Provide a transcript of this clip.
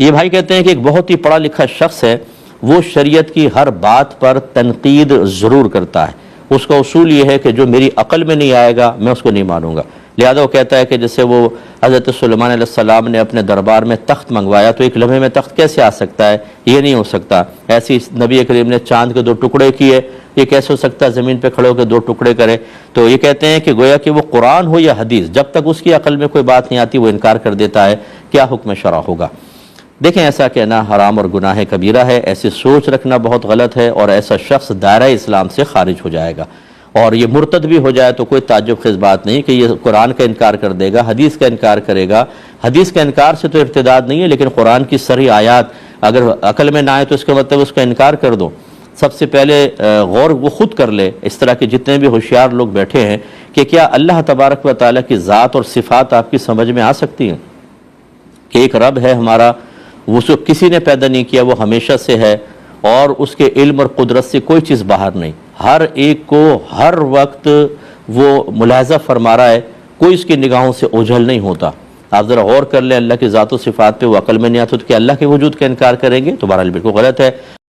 یہ بھائی کہتے ہیں کہ ایک بہت ہی پڑھا لکھا شخص ہے، وہ شریعت کی ہر بات پر تنقید ضرور کرتا ہے۔ اس کا اصول یہ ہے کہ جو میری عقل میں نہیں آئے گا میں اس کو نہیں مانوں گا۔ لہذا وہ کہتا ہے کہ جیسے وہ حضرت سلیمان علیہ السلام نے اپنے دربار میں تخت منگوایا تو ایک لمحے میں تخت کیسے آ سکتا ہے؟ یہ نہیں ہو سکتا۔ ایسی نبی کریم نے چاند کے 2 ٹکڑے کیے، یہ کیسے ہو سکتا ہے زمین پہ کھڑے ہو کے 2 ٹکڑے کرے؟ تو یہ کہتے ہیں کہ گویا کہ وہ قرآن ہو یا حدیث، جب تک اس کی عقل میں کوئی بات نہیں آتی وہ انکار کر دیتا ہے۔ کیا حکم شرع ہوگا؟ دیکھیں، ایسا کہنا حرام اور گناہ کبیرہ ہے، ایسی سوچ رکھنا بہت غلط ہے، اور ایسا شخص دائرہ اسلام سے خارج ہو جائے گا، اور یہ مرتد بھی ہو جائے تو کوئی تعجب خیز بات نہیں کہ یہ قرآن کا انکار کر دے گا، حدیث کا انکار کرے گا۔ حدیث کا انکار سے تو ارتداد نہیں ہے، لیکن قرآن کی صریح آیات اگر عقل میں نہ آئے تو اس کا مطلب اس کا انکار کر دو۔ سب سے پہلے غور وہ خود کر لے، اس طرح کے جتنے بھی ہوشیار لوگ بیٹھے ہیں، کہ کیا اللہ تبارک و تعالیٰ کی ذات اور صفات آپ کی سمجھ میں آ سکتی ہیں؟ کہ ایک رب ہے ہمارا، اس کو کسی نے پیدا نہیں کیا، وہ ہمیشہ سے ہے، اور اس کے علم اور قدرت سے کوئی چیز باہر نہیں، ہر ایک کو ہر وقت وہ ملاحظہ فرما رہا ہے، کوئی اس کی نگاہوں سے اوجھل نہیں ہوتا۔ آپ ذرا غور کر لیں، اللہ کی ذات و صفات پہ وہ عقل میں نہیں آتا تو کہ اللہ کے وجود کا انکار کریں گے؟ تو بہرحال بالکل غلط ہے۔